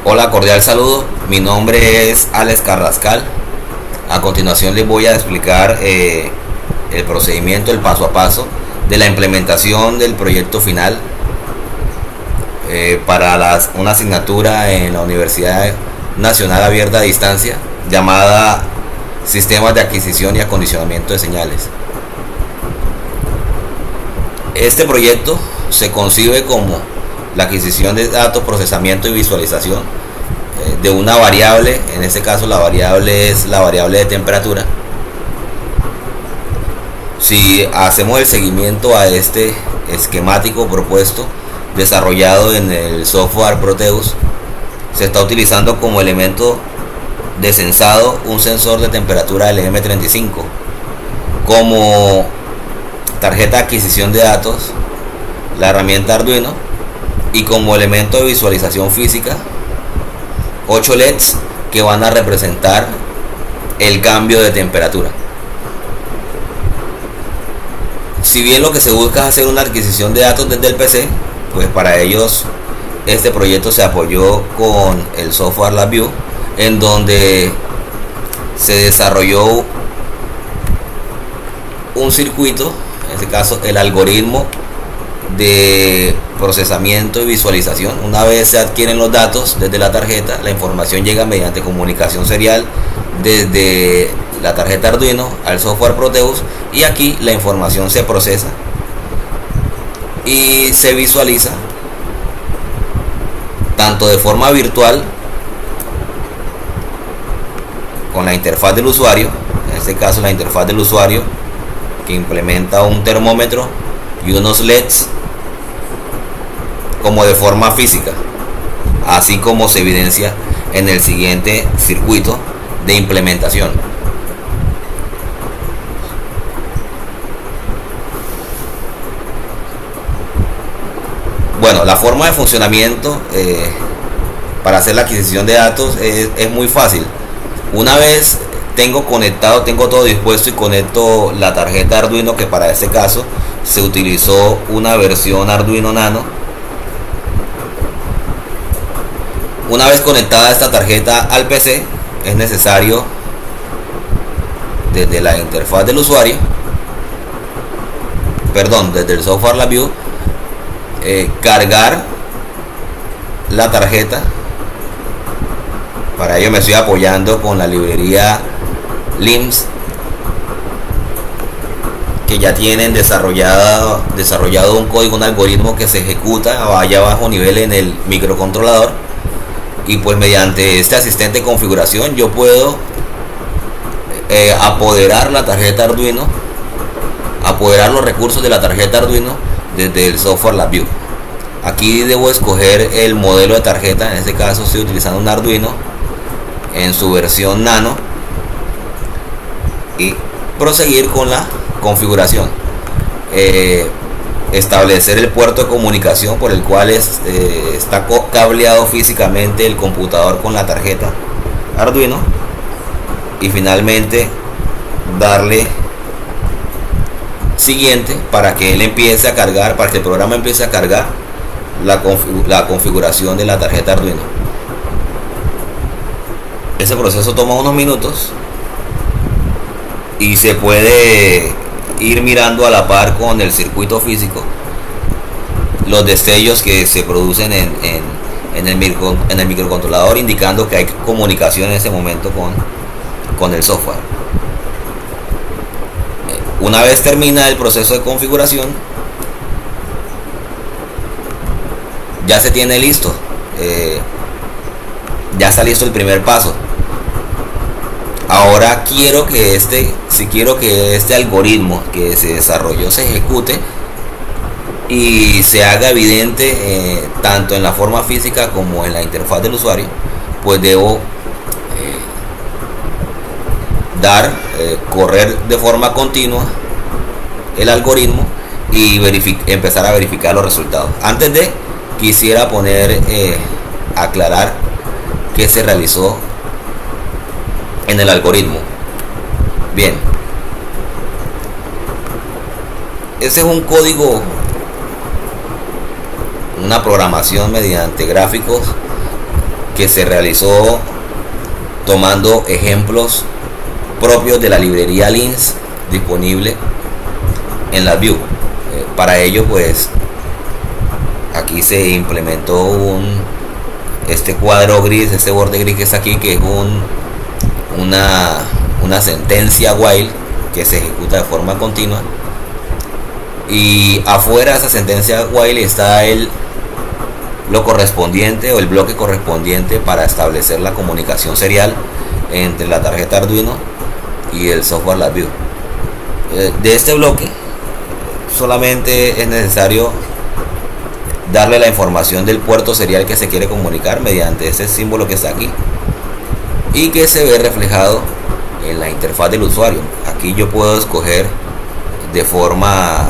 Hola, cordial saludo. Mi nombre es Alex Carrascal. A continuación les voy a explicar el procedimiento, el paso a paso de la implementación del proyecto final para una asignatura en la Universidad Nacional Abierta a Distancia llamada Sistemas de Adquisición y Acondicionamiento de Señales. Este proyecto se concibe como la adquisición de datos, procesamiento y visualización de una variable. En este caso la variable es la variable de temperatura. Si hacemos el seguimiento a este esquemático propuesto desarrollado en el software Proteus, se está utilizando como elemento de sensado un sensor de temperatura LM35, como tarjeta de adquisición de datos la herramienta Arduino, y como elemento de visualización física 8 LEDs que van a representar el cambio de temperatura. Si bien lo que se busca es hacer una adquisición de datos desde el PC, pues para ellos este proyecto se apoyó con el software LabVIEW, en donde se desarrolló un circuito, en este caso el algoritmo de procesamiento y visualización. Una vez se adquieren los datos desde la tarjeta, la información llega mediante comunicación serial desde la tarjeta Arduino al software Proteus, y aquí la información se procesa y se visualiza tanto de forma virtual con la interfaz del usuario, en este caso la interfaz del usuario que implementa un termómetro y unos LEDs, como de forma física, así como se evidencia en el siguiente circuito de implementación. Bueno, la forma de funcionamiento para hacer la adquisición de datos es muy fácil. Una vez tengo todo dispuesto y conecto la tarjeta Arduino, que para este caso se utilizó una versión Arduino Nano. Una vez conectada esta tarjeta al PC, es necesario desde la interfaz del usuario, desde el software LabVIEW, cargar la tarjeta. Para ello me estoy apoyando con la librería LIMS, que ya tienen desarrollado un código, un algoritmo que se ejecuta allá a bajo nivel en el microcontrolador. Y pues mediante este asistente de configuración yo puedo apoderar la tarjeta Arduino, apoderar los recursos de la tarjeta Arduino desde el software LabVIEW. Aquí debo escoger el modelo de tarjeta. En este caso estoy utilizando un Arduino en su versión Nano, y proseguir con la configuración. Establecer el puerto de comunicación por el cual está cableado físicamente el computador con la tarjeta Arduino, y finalmente darle siguiente para que él empiece a cargar, para que el programa empiece a cargar la configuración de la tarjeta Arduino. Ese proceso toma unos minutos y se puede ir mirando a la par con el circuito físico los destellos que se producen en el microcontrolador, indicando que hay comunicación en ese momento con el software. Una vez termina el proceso de configuración, ya se tiene listo, ya está listo el primer paso. Ahora si quiero que este algoritmo que se desarrolló se ejecute y se haga evidente tanto en la forma física como en la interfaz del usuario, pues debo correr de forma continua el algoritmo y empezar a verificar los resultados. Antes de, quisiera aclarar qué se realizó en el algoritmo. Bien, ese es un código, una programación mediante gráficos que se realizó tomando ejemplos propios de la librería Lins disponible en la Vue. Para ello, pues aquí se implementó este cuadro gris, este borde gris que está aquí, que es una sentencia while que se ejecuta de forma continua, y afuera de esa sentencia while está lo correspondiente o el bloque correspondiente para establecer la comunicación serial entre la tarjeta Arduino y el software LabVIEW. De este bloque solamente es necesario darle la información del puerto serial que se quiere comunicar mediante ese símbolo que está aquí y que se ve reflejado en la interfaz del usuario. Aquí yo puedo escoger de forma,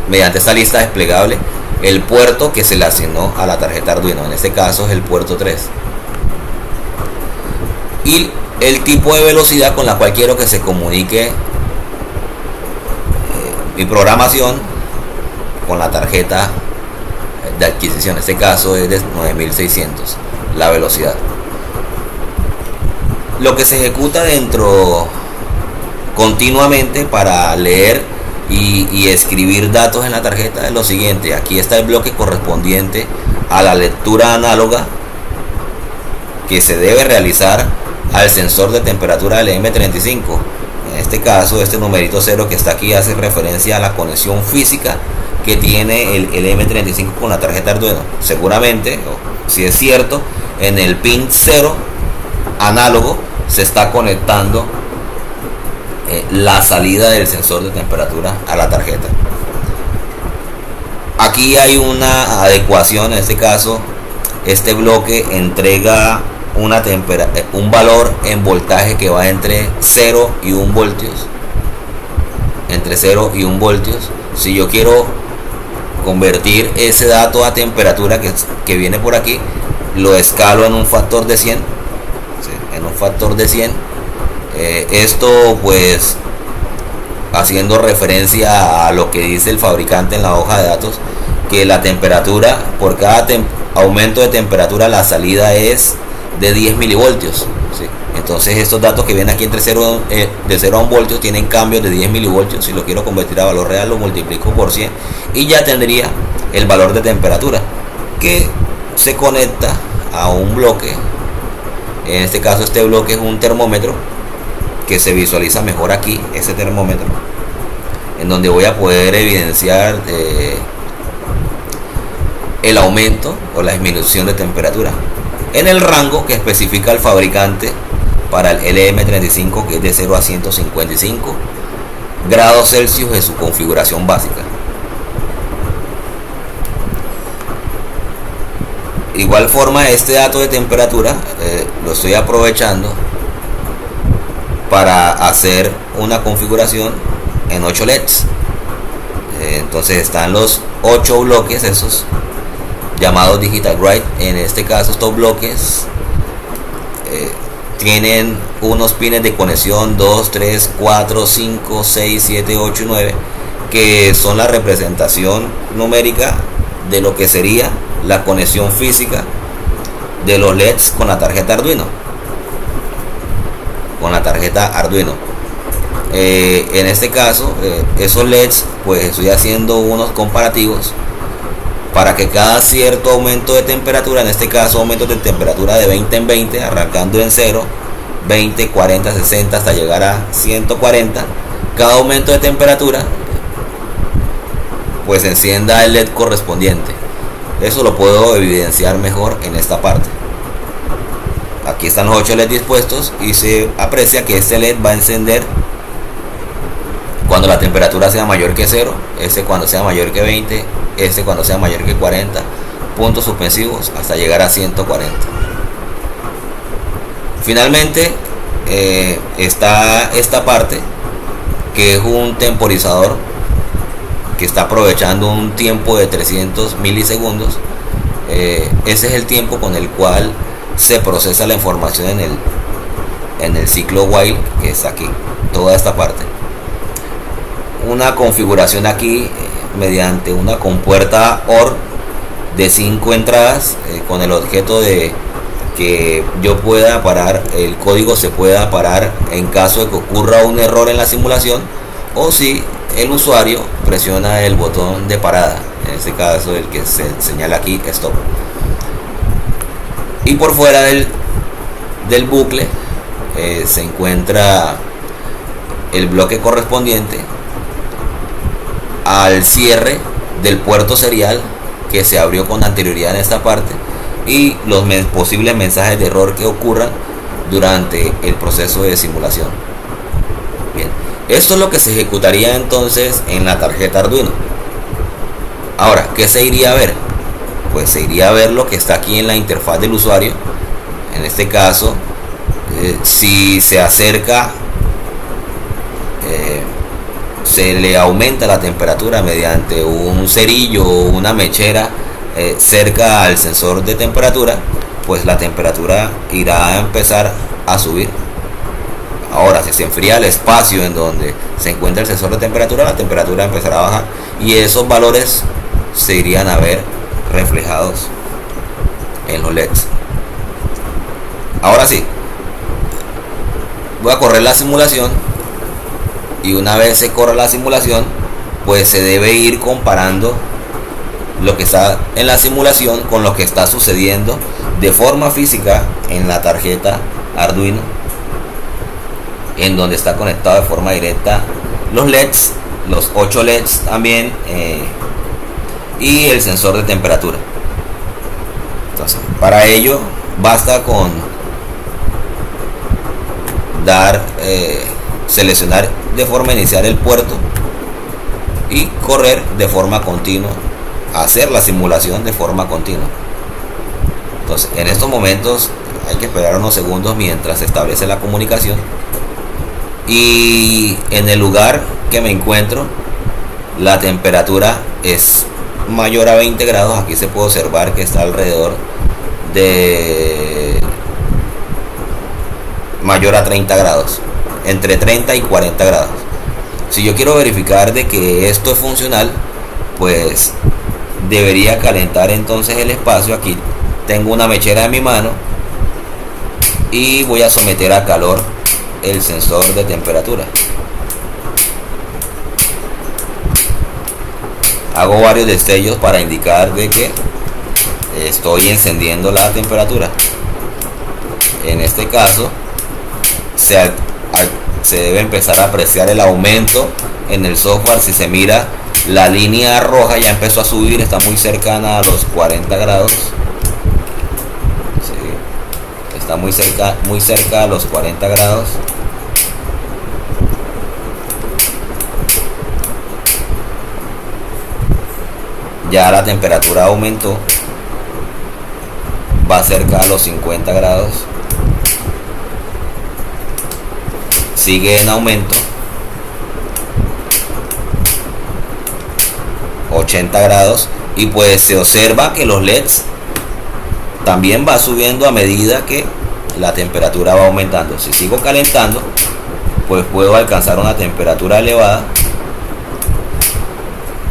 mediante esta lista desplegable, el puerto que se le asignó a la tarjeta Arduino. En este caso es el puerto 3, y el tipo de velocidad con la cual quiero que se comunique mi programación con la tarjeta de adquisición. En este caso es de 9600 la velocidad. Lo que se ejecuta dentro continuamente para leer y escribir datos en la tarjeta es lo siguiente. Aquí está el bloque correspondiente a la lectura análoga que se debe realizar al sensor de temperatura del M35. En este caso, este numerito 0 que está aquí hace referencia a la conexión física que tiene el M35 con la tarjeta Arduino. Seguramente, si es cierto, en el pin 0 análogo se está conectando la salida del sensor de temperatura a la tarjeta. Aquí hay una adecuación. En este caso, este bloque entrega un valor en voltaje que va entre 0 y 1 voltios. Entre 0 y 1 voltios. Si yo quiero convertir ese dato a temperatura que viene por aquí, lo escalo en un factor de 100. ¿Sí? En un factor de 100. Esto pues haciendo referencia a lo que dice el fabricante en la hoja de datos, que la temperatura, por cada aumento de temperatura, la salida es de 10 milivoltios. ¿Sí? Entonces estos datos que vienen aquí entre de 0 a 1 voltios tienen cambios de 10 milivoltios. Si lo quiero convertir a valor real, lo multiplico por 100 y ya tendría el valor de temperatura, que se conecta a un bloque. En este caso, este bloque es un termómetro que se visualiza mejor aquí, ese termómetro, en donde voy a poder evidenciar el aumento o la disminución de temperatura en el rango que especifica el fabricante para el LM35, que es de 0 a 155 grados Celsius en su configuración básica. Igual forma, este dato de temperatura lo estoy aprovechando para hacer una configuración en 8 LEDs. Entonces están los 8 bloques esos llamados Digital Write. En este caso, estos bloques tienen unos pines de conexión 2, 3, 4, 5, 6, 7, 8 y 9, que son la representación numérica de lo que sería la conexión física de los LEDs con la tarjeta Arduino. En este caso, esos LEDs, pues estoy haciendo unos comparativos para que cada cierto aumento de temperatura, en este caso aumentos de temperatura de 20 en 20, arrancando en 0, 20, 40, 60 hasta llegar a 140, cada aumento de temperatura pues encienda el LED correspondiente. Eso lo puedo evidenciar mejor en esta parte. Aquí están los 8 LEDs dispuestos y se aprecia que este LED va a encender cuando la temperatura sea mayor que 0, este cuando sea mayor que 20, este cuando sea mayor que 40, puntos suspensivos hasta llegar a 140. Finalmente está esta parte, que es un temporizador que está aprovechando un tiempo de 300 milisegundos. Ese es el tiempo con el cual se procesa la información en el ciclo while, que es aquí, toda esta parte. Una configuración aquí mediante una compuerta OR de 5 entradas con el objeto de que yo pueda parar, el código se pueda parar en caso de que ocurra un error en la simulación, o si el usuario presiona el botón de parada, en este caso el que se señala aquí, stop. Y por fuera del bucle se encuentra el bloque correspondiente al cierre del puerto serial que se abrió con anterioridad en esta parte, y los posibles mensajes de error que ocurran durante el proceso de simulación. Bien, esto es lo que se ejecutaría entonces en la tarjeta Arduino. Ahora, ¿qué se iría a ver? Pues se iría a ver lo que está aquí en la interfaz del usuario. En este caso, si se acerca, se le aumenta la temperatura mediante un cerillo o una mechera cerca al sensor de temperatura, pues la temperatura irá a empezar a subir. Ahora, si se enfría el espacio en donde se encuentra el sensor de temperatura, la temperatura empezará a bajar y esos valores se irían a ver reflejados en los LEDs. Ahora sí, voy a correr la simulación, y una vez se corra la simulación, pues se debe ir comparando lo que está en la simulación con lo que está sucediendo de forma física en la tarjeta Arduino, en donde está conectado de forma directa los LEDs, los 8 LEDs también, y el sensor de temperatura. Entonces, para ello basta con seleccionar de forma inicial el puerto y correr de forma continua, hacer la simulación de forma continua. Entonces, en estos momentos hay que esperar unos segundos mientras se establece la comunicación, y en el lugar que me encuentro la temperatura es mayor a 20 grados. Aquí se puede observar que está alrededor de mayor a 30 grados, entre 30 y 40 grados. Si yo quiero verificar de que esto es funcional, pues debería calentar entonces el espacio. Aquí tengo una mechera en mi mano y voy a someter a calor el sensor de temperatura. Hago varios destellos para indicar de que estoy encendiendo la temperatura. En este caso se debe empezar a apreciar el aumento en el software. Si se mira, la línea roja ya empezó a subir, está muy cercana a los 40 grados. Sí, está muy cerca a los 40 grados. Ya la temperatura aumentó, va cerca a los 50 grados. Sigue en aumento, 80 grados, y pues se observa que los LEDs también va subiendo a medida que la temperatura va aumentando. Si sigo calentando, pues puedo alcanzar una temperatura elevada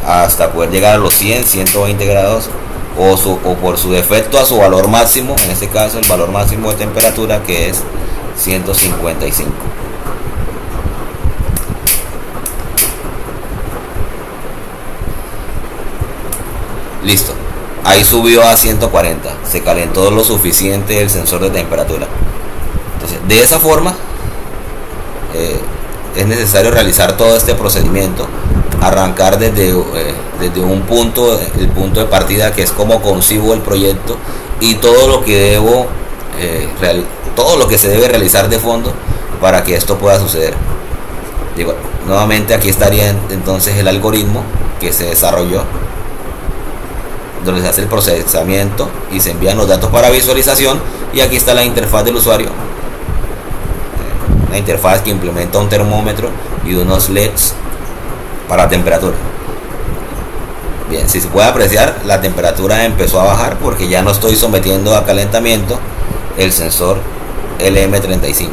hasta poder llegar a los 100, 120 grados, o por su defecto a su valor máximo, en este caso el valor máximo de temperatura, que es 155. Listo, ahí subió a 140, se calentó lo suficiente el sensor de temperatura. Entonces, de esa forma es necesario realizar todo este procedimiento, arrancar desde un punto, el punto de partida, que es como concibo el proyecto, y todo lo que todo lo que se debe realizar de fondo para que esto pueda suceder. Digo, nuevamente aquí estaría entonces el algoritmo que se desarrolló, donde se hace el procesamiento y se envían los datos para visualización, y aquí está la interfaz del usuario, la interfaz que implementa un termómetro y unos LEDs para temperatura. Bien, si se puede apreciar, la temperatura empezó a bajar porque ya no estoy sometiendo a calentamiento el sensor LM35,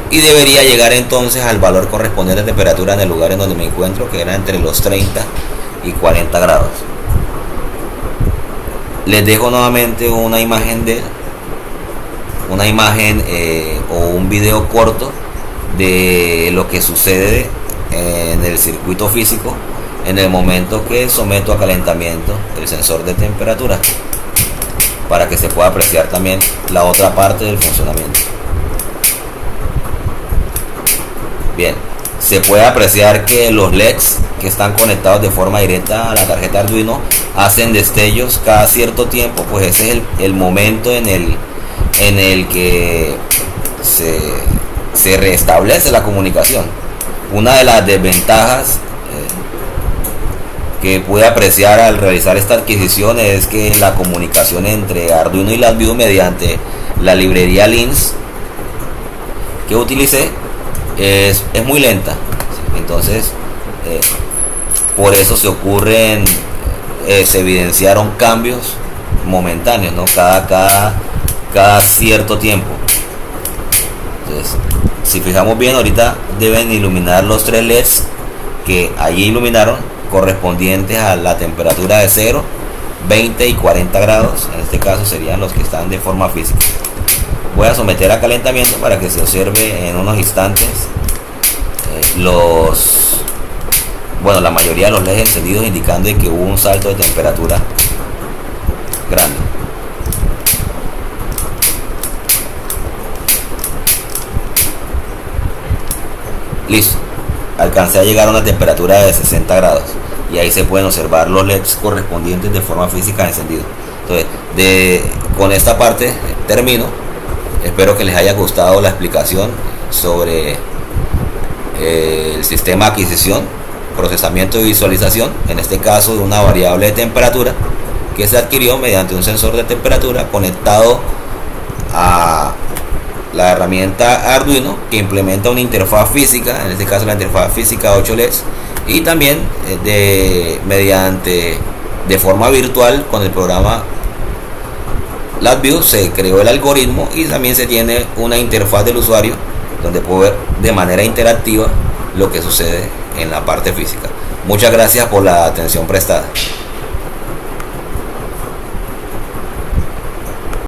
y debería llegar entonces al valor correspondiente de temperatura en el lugar en donde me encuentro, que era entre los 30 y 40 grados. Les dejo nuevamente una imagen o un video corto de lo que sucede en el circuito físico en el momento que someto a calentamiento el sensor de temperatura, para que se pueda apreciar también la otra parte del funcionamiento. Bien, se puede apreciar que los LEDs que están conectados de forma directa a la tarjeta Arduino hacen destellos cada cierto tiempo, pues ese es el momento en el que se restablece la comunicación. Una de las desventajas que pude apreciar al realizar esta adquisición es que la comunicación entre Arduino y LabVIEW mediante la librería Lins que utilicé es muy lenta. Entonces por eso se evidenciaron cambios momentáneos, ¿no? cada cierto tiempo. Entonces, si fijamos bien, ahorita deben iluminar los 3 LEDs que allí iluminaron, correspondientes a la temperatura de 0, 20 y 40 grados. En este caso serían los que están de forma física. Voy a someter a calentamiento para que se observe en unos instantes la mayoría de los LEDs encendidos, indicando que hubo un salto de temperatura grande. Listo, alcancé a llegar a una temperatura de 60 grados y ahí se pueden observar los LEDs correspondientes de forma física encendidos. Entonces, con esta parte termino. Espero que les haya gustado la explicación sobre el sistema de adquisición, procesamiento y visualización, en este caso de una variable de temperatura que se adquirió mediante un sensor de temperatura conectado a la herramienta Arduino, que implementa una interfaz física, en este caso la interfaz física 8 LEDs, y también mediante de forma virtual con el programa LabVIEW se creó el algoritmo y también se tiene una interfaz del usuario donde puede ver de manera interactiva lo que sucede en la parte física. Muchas gracias por la atención prestada.